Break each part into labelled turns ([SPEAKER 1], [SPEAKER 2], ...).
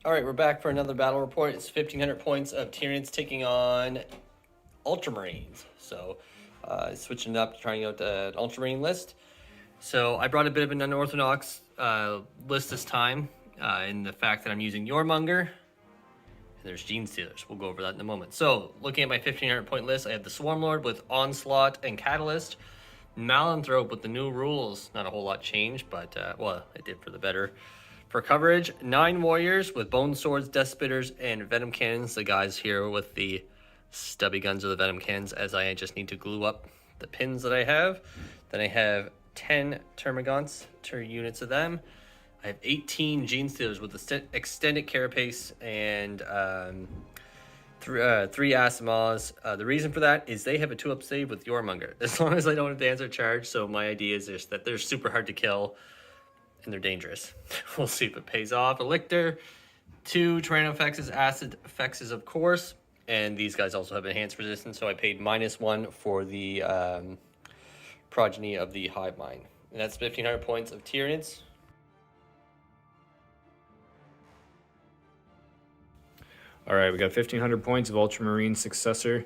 [SPEAKER 1] All right, we're back for another battle report. It's 1,500 points of Tyranids taking on Ultramarines. So, switching it up, trying out an Ultramarine list. So, I brought a bit of an unorthodox list this time, in the fact that I'm using Jormgundr, and there's Genestealers. We'll go over that in a moment. So, looking at my 1,500 point list, I have the Swarmlord with Onslaught and Catalyst, Malanthrope with the new rules. Not a whole lot changed, but, well, it did for the better. For coverage, 9 warriors with Boneswords, Deathspitters, and Venom cannons. The guys here with the stubby guns of the Venom cannons, as I just need to glue up the pins that I have. Then I have 10 Termagants, 2 units of them. I have 18 Genestealers with the extended carapace and 3 acid Maws. The reason for that is they have a 2-up save with Jormgundr. As long as I don't have to answer charge, so my idea is just that they're super hard to kill. And they're dangerous. We'll see if it pays off. A Lictor, 2 Tyrannofexes, acid Fexes, of course. And these guys also have enhanced resistance, so I paid -1 for the progeny of the Hive mine. And that's 1,500 points of Tyranids.
[SPEAKER 2] All right, we got 1,500 points of Ultramarine Successor.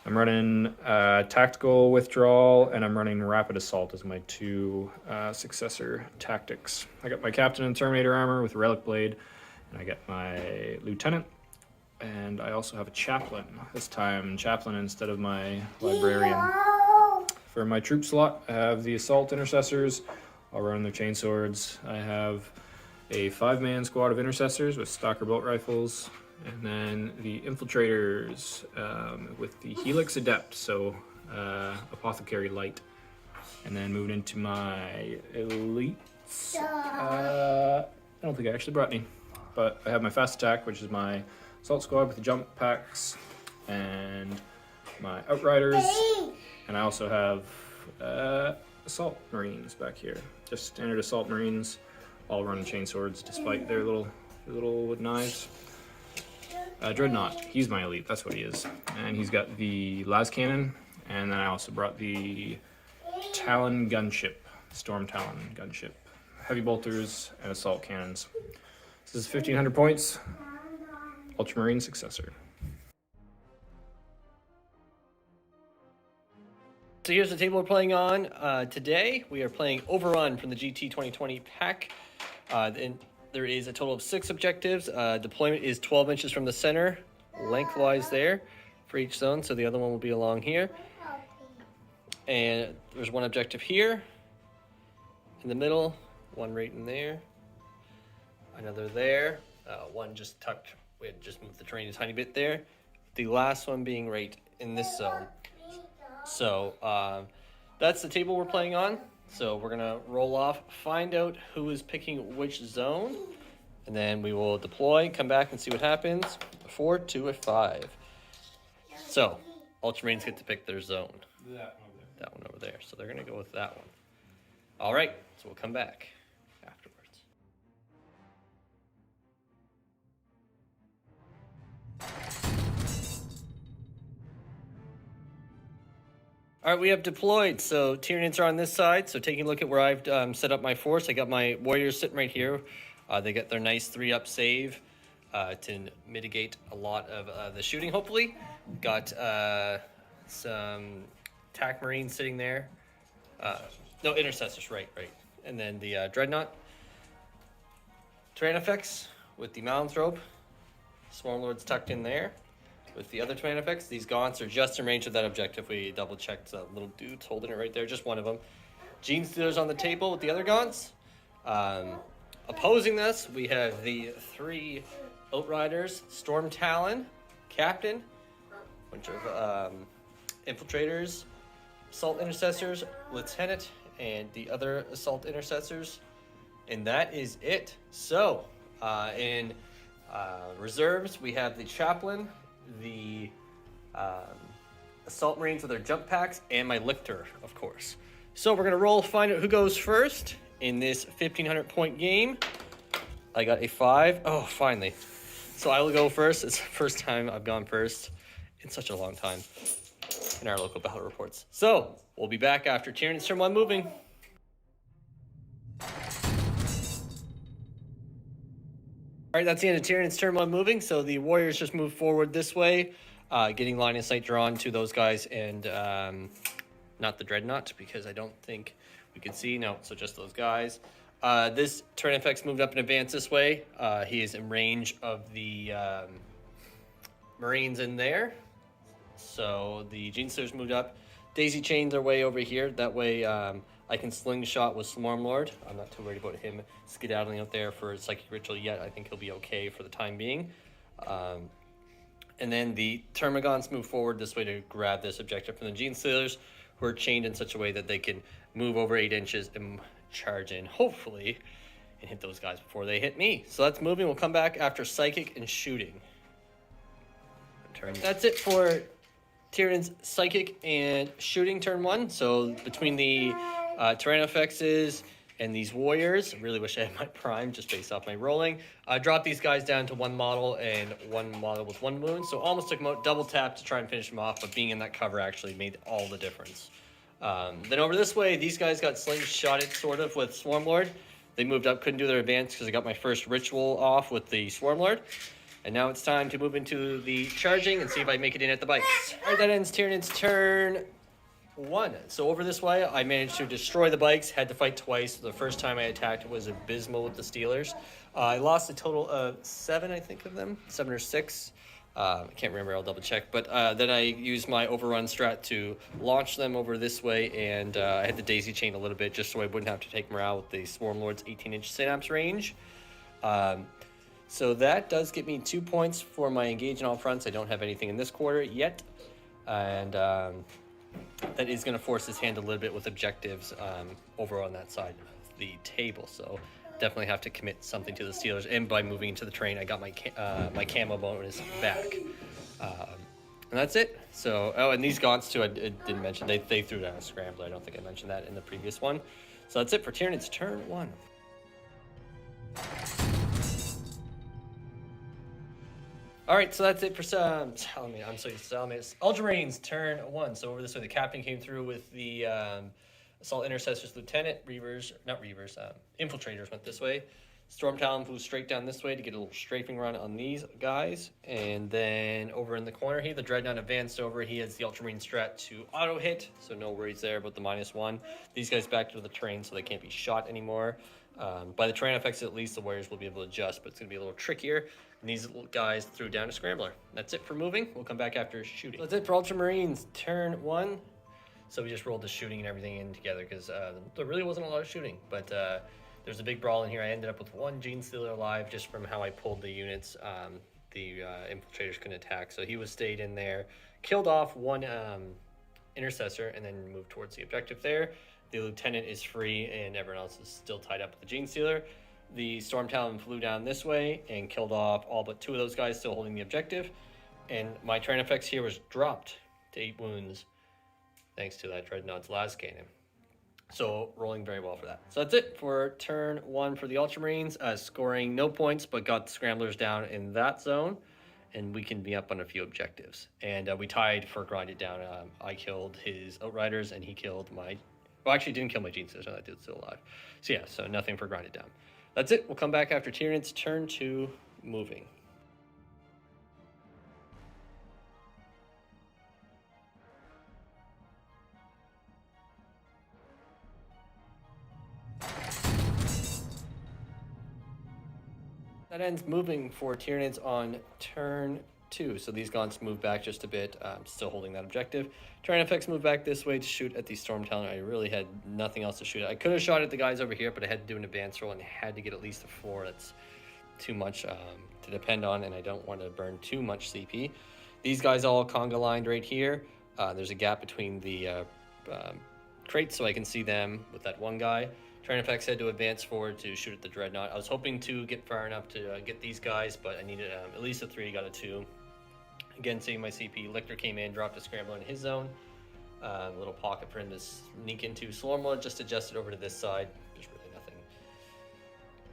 [SPEAKER 2] I'm running Tactical Withdrawal, and I'm running Rapid Assault as my 2 Successor tactics. I got my Captain in Terminator armor with Relic Blade, and I got my Lieutenant, and I also have a Chaplain. This time, Chaplain instead of my Librarian. For my troop slot, I have the Assault Intercessors. I'll run their chainswords. I have a 5-man squad of Intercessors with Stalker bolt rifles. And then the Infiltrators with the Helix Adept, so Apothecary Light. And then moving into my Elites. I don't think I actually brought any, but I have my Fast Attack, which is my Assault Squad with the Jump Packs, and my Outriders. And I also have Assault Marines back here. Just standard Assault Marines, all run chainswords despite their little wood knives. Dreadnought, he's my elite, that's what he is. And he's got the las cannon, and then I also brought the Talon gunship, Storm Talon gunship. Heavy bolters and assault cannons. This is 1,500 points, Ultramarine Successor.
[SPEAKER 1] So here's the table we're playing on. Today we are playing Overrun from the GT 2020 pack. There is a total of 6 objectives. Deployment is 12 inches from the center, lengthwise there for each zone. So the other one will be along here. And there's 1 objective here in the middle, 1 right in there, another there, 1 just tucked. We had just moved the terrain a tiny bit there. The last one being right in this zone. So that's the table we're playing on. So we're going to roll off, find out who is picking which zone, and then we will deploy, come back and see what happens. 4, 2, or 5. So Ultramarines get to pick their zone. That one over there. So they're going to go with that one. All right, so we'll come back afterwards. All right, we have deployed. So Tyranids are on this side. So taking a look at where I've set up my force, I got my warriors sitting right here. They get their nice 3-up save to mitigate a lot of the shooting, hopefully. Got some attack marines sitting there. No, intercessors, right. And then the Dreadnought. Tyrannofex with the Malanthrope. Swarmlord's tucked in there. With the other Tyrannofex, these gaunts are just in range of that objective. We double-checked the little dudes holding it right there, just one of them. Genestealers on the table with the other gaunts. Opposing this, we have the 3 Outriders, Storm Talon, Captain, bunch of Infiltrators, Assault Intercessors, Lieutenant, and the other Assault Intercessors. And that is it. So, in reserves, we have the Chaplain, the Assault Marines with their jump packs, and my Lictor, of course. So we're going to roll, find out who goes first in this 1,500 point game. I got a 5. Oh, finally. So I will go first. It's the first time I've gone first in such a long time in our local battle reports. So we'll be back after Tyranids turn 1 moving. All right, that's the end of Tyranids turn 1 moving. So the warriors just move forward this way, getting line of sight drawn to those guys, and not the dreadnought, because I don't think we can see. No, so just those guys. This Tyrannofex moved up in advance this way. He is in range of the Marines in there. So the Genestealers moved up. Daisy chained their way over here. That way I can slingshot with Swarmlord. I'm not too worried about him skedaddling out there for Psychic Ritual yet. I think he'll be okay for the time being. And then the Termagants move forward this way to grab this objective from the Genestealers, who are chained in such a way that they can move over 8 inches and charge in, hopefully, and hit those guys before they hit me. So that's moving. We'll come back after Psychic and Shooting. That's it for Tyranids Psychic and Shooting turn 1. So between the Tyrannofexes and these warriors, I really wish I had my prime just based off my rolling. I dropped these guys down to 1 model and 1 model with 1 wound. So almost took them out, double tap to try and finish them off, but being in that cover actually made all the difference. Then over this way, these guys got slingshotted sort of with Swarmlord. They moved up, couldn't do their advance because I got my first ritual off with the Swarmlord. And now it's time to move into the charging and see if I make it in at the bikes. All right, that ends Tyranids turn 1. So over this way, I managed to destroy the bikes, had to fight twice. The first time I attacked was abysmal with the Steelers. I lost a total of 7, I think, of them, 7 or 6. I can't remember, I'll double check. But then I used my Overrun strat to launch them over this way, and I had the daisy chain a little bit just so I wouldn't have to take morale with the Swarmlord's 18-inch synapse range. So that does get me 2 points for my engage in all fronts. I don't have anything in this quarter yet. And that is going to force his hand a little bit with objectives over on that side of the table. So definitely have to commit something to the Steelers. And by moving into the train, I got my my camo bonus back. And that's it. So, oh, and these gaunts too, I didn't mention. They threw down a scrambler. I don't think I mentioned that in the previous one. So that's it for Tyranids turn 1. All right, so that's it for Ultramarines turn 1. So over this way, the captain came through with the Assault Intercessors Lieutenant. Infiltrators went this way. Storm Talon flew straight down this way to get a little strafing run on these guys. And then over in the corner here, the Dreadnought advanced over. He has the Ultramarine strat to auto hit, so no worries there about the -1. These guys back to the train, so they can't be shot anymore. By the Tyrannofex, at least the warriors will be able to adjust, but it's going to be a little trickier. And these guys threw down a scrambler. That's it for moving. We'll come back after shooting. That's it for Ultramarines turn 1. So we just rolled the shooting and everything in together because there really wasn't a lot of shooting. But there's a big brawl in here. I ended up with 1 Genestealer alive just from how I pulled the units. The infiltrators couldn't attack, so he was stayed in there. Killed off 1 intercessor and then moved towards the objective there. The lieutenant is free and everyone else is still tied up with the Genestealer. The Storm Talon flew down this way and killed off all but 2 of those guys still holding the objective. And my Tyrannofex here was dropped to 8 wounds thanks to that Dreadnought's last cannon. So rolling very well for that. So that's it for turn 1 for the Ultramarines. Scoring no points, but got the scramblers down in that zone. And we can be up on a few objectives. And we tied for grind it down. I killed his Outriders and he killed my... Well, actually didn't kill my Genestealers, so that dude's still alive. So yeah, so nothing for grind it down. That's it. We'll come back after Tyranids turn 2 moving. That ends moving for Tyranids on turn 2. So these gaunts move back just a bit. Still holding that objective. Tyrannofex moved back this way to shoot at the Storm Talon. I really had nothing else to shoot at. I could have shot at the guys over here, but I had to do an advance roll and had to get at least a 4. That's too much to depend on, and I don't want to burn too much CP. These guys all conga lined right here. There's a gap between the crates, so I can see them with that one guy. Tyrannofex had to advance forward to shoot at the Dreadnought. I was hoping to get far enough to get these guys, but I needed at least a 3, got a 2. Again, saving my CP. Lictor came in, dropped a scrambler in his zone. A little pocket for him to sneak into. Swarmlord just adjusted over to this side. There's really nothing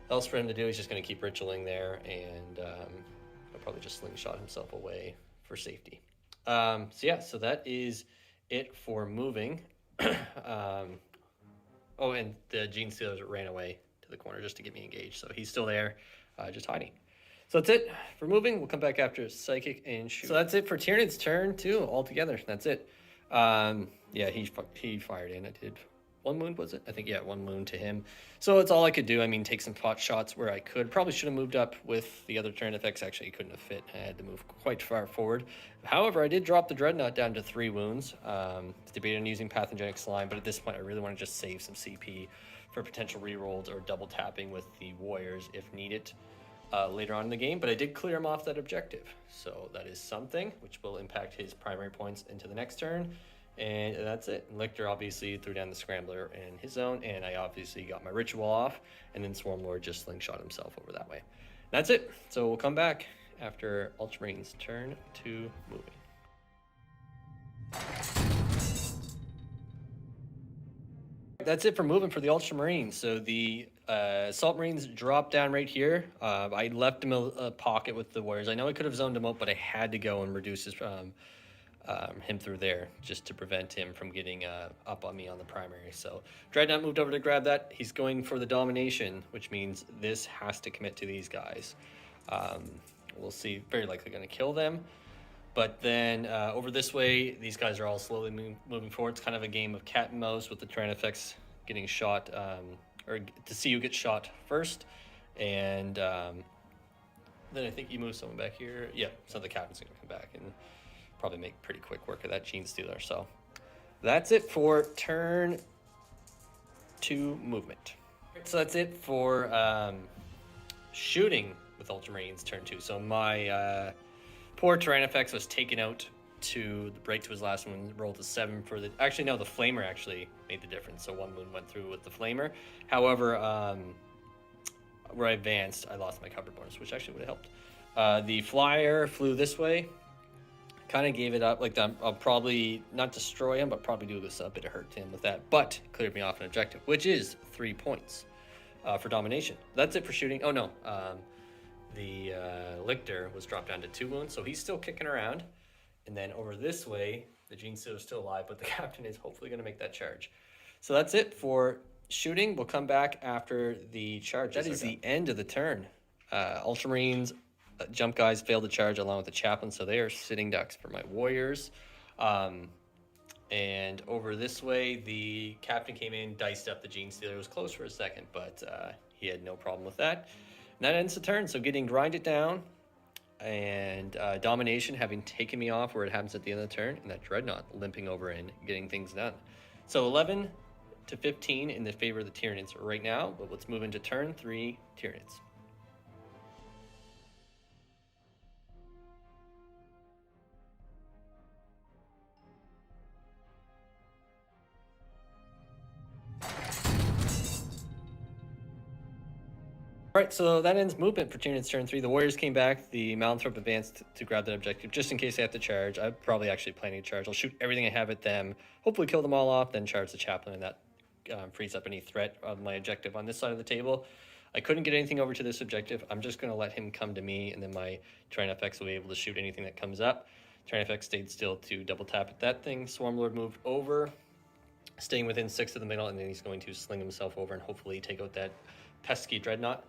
[SPEAKER 1] else for him to do. He's just going to keep ritualing there, and he'll probably just slingshot himself away for safety. So yeah, so that is it for moving. Oh, and the Genestealers ran away to the corner just to get me engaged. So he's still there, just hiding. So that's it for moving. We'll come back after Psychic and Shoot. So that's it for Tyranid's turn too, altogether. That's it. Yeah, he fired in. I did 1 wound, was it? I think, yeah, 1 wound to him. So it's all I could do. I mean, take some pot shots where I could. Probably should have moved up with the other Tyrannofex. Actually, he couldn't have fit. I had to move quite far forward. However, I did drop the Dreadnought down to 3 wounds. Debated on using Pathogenic Slime, but at this point, I really want to just save some CP for potential rerolls or double tapping with the Warriors if needed later on in the game. But I did clear him off that objective. So that is something which will impact his primary points into the next turn. And that's it. Lictor obviously threw down the Scrambler in his zone, and I obviously got my Ritual off, and then Swarmlord just slingshot himself over that way. That's it. So we'll come back after Ultramarines turn to moving. That's it for moving for the Ultramarines. So the Assault Marines dropped down right here. I left him a pocket with the Warriors. I know I could have zoned him out, but I had to go and reduce his him through there just to prevent him from getting up on me on the primary. So Dreadnought moved over to grab that. He's going for the domination, which means this has to commit to these guys. We'll see, very likely going to kill them. But then over this way, these guys are all slowly moving forward. It's kind of a game of cat and mouse with the Tyrannofex getting shot, or to see who gets shot first. And then I think you move someone back here. Yeah, so the captain's going to come back and probably make pretty quick work of that Genestealer. So that's it for turn 2 movement. So that's it for shooting with Ultramarines turn 2. So my poor Tyrannofex was taken out to right to his last one, rolled a 7 for the. Actually, no, the Flamer actually made the difference. So 1 wound went through with the Flamer. However, where I advanced, I lost my cover bonus, which actually would have helped. The Flyer flew this way. Kind of gave it up. Like that, I'll probably not destroy him, but probably do a bit of hurt to him with that. But cleared me off an objective, which is 3 points for domination. That's it for shooting. Oh no, the Lictor was dropped down to 2 wounds, so he's still kicking around. And then over this way, the Genestealer is still alive, but the captain is hopefully going to make that charge. So that's it for shooting. We'll come back after the charge. That is the end of the turn. Ultramarines. Jump guys failed to charge along with the chaplain, so they are sitting ducks for my Warriors. And over this way, the captain came in, diced up the Genestealer. It was close for a second, but he had no problem with that. And that ends the turn. So getting grinded down and domination having taken me off where it happens at the end of the turn, and that Dreadnought limping over and getting things done. So 11 to 15 in the favor of the Tyranids right now, but let's move into turn 3 Tyranids. All right, so that ends movement for Tyranids turn 3. The Warriors came back. The Malanthrope advanced to grab that objective just in case they have to charge. I'm probably actually planning to charge. I'll shoot everything I have at them, hopefully kill them all off, then charge the chaplain, and that frees up any threat of my objective on this side of the table. I couldn't get anything over to this objective. I'm just going to let him come to me, and then my Tyrannofex will be able to shoot anything that comes up. Tyrannofex stayed still to double tap at that thing. Swarmlord moved over, staying within 6 of the middle, and then he's going to sling himself over and hopefully take out that pesky Dreadnought.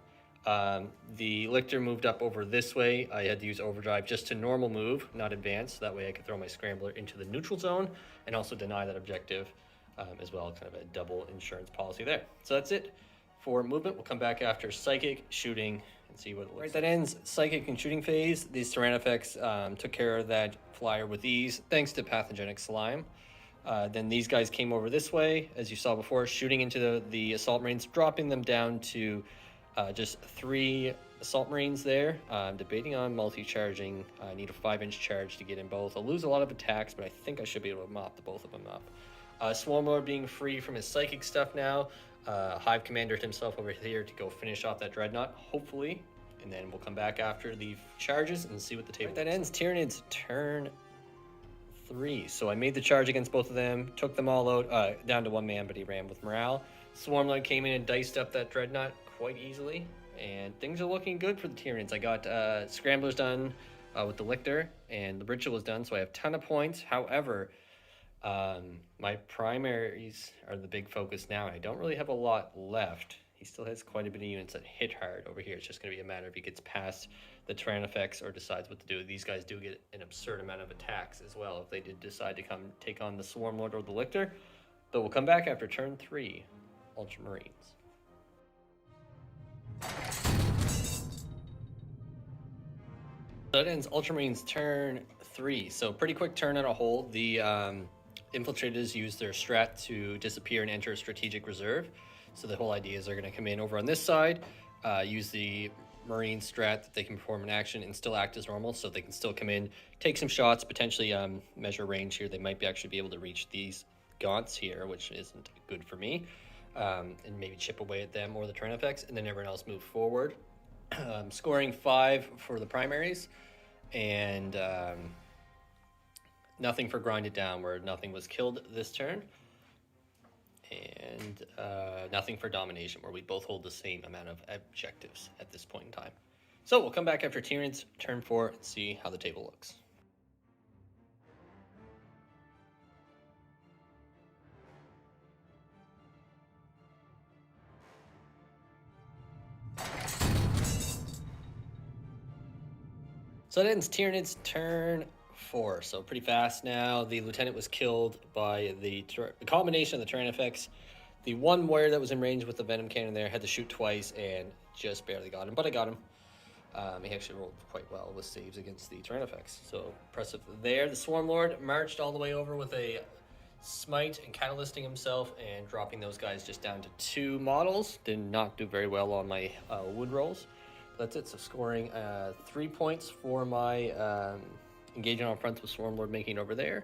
[SPEAKER 1] The Lictor moved up over this way. I had to use overdrive just to normal move, not advance. So that way I could throw my Scrambler into the neutral zone and also deny that objective as well. Kind of a double insurance policy there. So that's it for movement. We'll come back after Psychic, shooting, and see what it looks like. That ends Psychic and shooting phase. These Tyrannofex took care of that Flyer with ease thanks to Pathogenic Slime. Then these guys came over this way, as you saw before, shooting into the Assault Marines, dropping them down to just 3 Assault Marines there. I'm debating on multi-charging. I need a 5-inch charge to get in both. I'll lose a lot of attacks, but I think I should be able to mop the both of them up. Swarmlord being free from his Psychic stuff now. Hive commandered himself over here to go finish off that Dreadnought, hopefully. And then we'll come back after the charges and see what the table that ends Tyranids turn 3. So I made the charge against both of them, took them all out, down to 1 man, but he ran with morale. Swarmlord came in and diced up that Dreadnought quite easily, and things are looking good for the Tyranids. I got Scramblers done with the Lictor, and the Ritual was done, so I have a ton of points. However, my primaries are the big focus now, and I don't really have a lot left he still has quite a bit of units that hit hard over here. It's just going to be a matter if he gets past the Tyrannofex or decides what to do. These guys do get an absurd amount of attacks as well if they did decide to come take on the Swarmlord or the Lictor. But we'll come back after turn 3, Ultramarines. So that ends Ultramarines turn 3. So pretty quick turn on a whole. The Infiltrators use their strat to disappear and enter a strategic reserve. So the whole idea is they're going to come in over on this side, use the Marine strat that they can perform an action and still act as normal. So they can still come in, take some shots, potentially measure range here. They might actually be able to reach these gaunts here, which isn't good for me, and maybe chip away at them or the Tyrannofex, and then everyone else move forward. Scoring 5 for the primaries, and nothing for grind it down, where nothing was killed this turn, and nothing for domination, where we both hold the same amount of objectives at this point in time. So we'll come back after Tyranids turn 4 and see how the table looks. So that ends Tyranids turn 4, so pretty fast now. The lieutenant was killed by the combination of the Tyrannofex. The one warrior that was in range with the Venom cannon there had to shoot twice and just barely got him, but I got him. He actually rolled quite well with saves against the Tyrannofex, so impressive there. The Swarmlord marched all the way over with a smite and catalysting himself and dropping those guys just down to 2 models. Did not do very well on my wood rolls. That's it. So scoring 3 points for my engaging on fronts with Swarmlord making over there,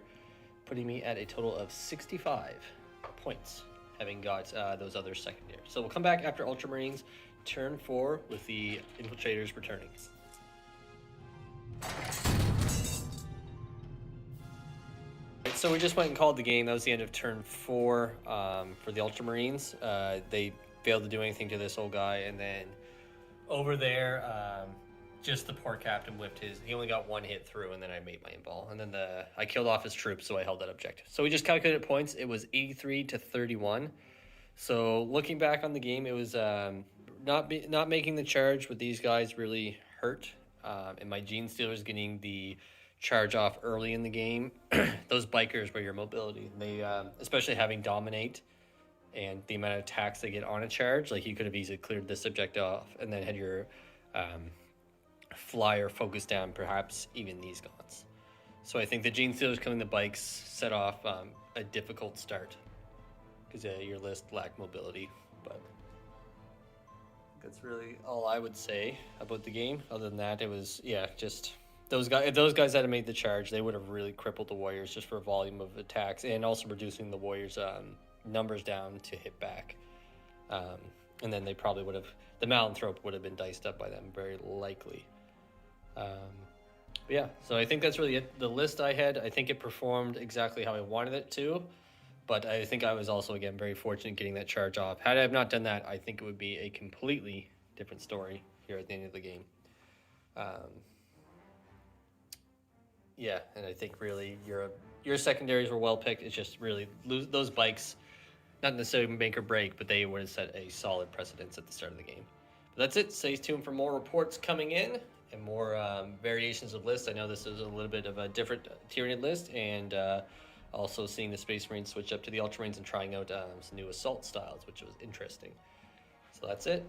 [SPEAKER 1] putting me at a total of 65 points, having got those other secondaries. So we'll come back after Ultramarines turn 4 with the Infiltrators returning. So we just went and called the game. That was the end of turn 4 for the Ultramarines. They failed to do anything to this old guy, and then over there, just the poor captain whipped his. He only got 1 hit through, and then I made my invall, and then I killed off his troops, so I held that objective. So we just calculated points. It was 83 to 31. So looking back on the game, it was not making the charge with these guys really hurt, and my Genestealers getting the charge off early in the game. Those bikers were your mobility. They especially having dominate and the amount of attacks they get on a charge, like you could have easily cleared this objective off and then had your flyer focus down perhaps even these gaunts. So I think the Genestealers coming the bikes set off a difficult start because your list lacked mobility, but that's really all I would say about the game. Other than that, it was, yeah, just those guys. If those guys had made the charge, they would have really crippled the Warriors just for volume of attacks and also reducing the Warriors' numbers down to hit back. And then they probably would have, the Malanthrope would have been diced up by them, very likely. But yeah, so I think that's really it. The list I had, I think it performed exactly how I wanted it to. But I think I was also, again, very fortunate getting that charge off. Had I have not done that, I think it would be a completely different story here at the end of the game. Yeah, and I think really your secondaries were well picked. It's just really those bikes, not necessarily make or break, but they would have set a solid precedence at the start of the game. But that's it. Stay tuned for more reports coming in and more variations of lists. I know this is a little bit of a different Tyranid list, and also seeing the Space Marines switch up to the Ultramarines and trying out some new assault styles, which was interesting. So that's it.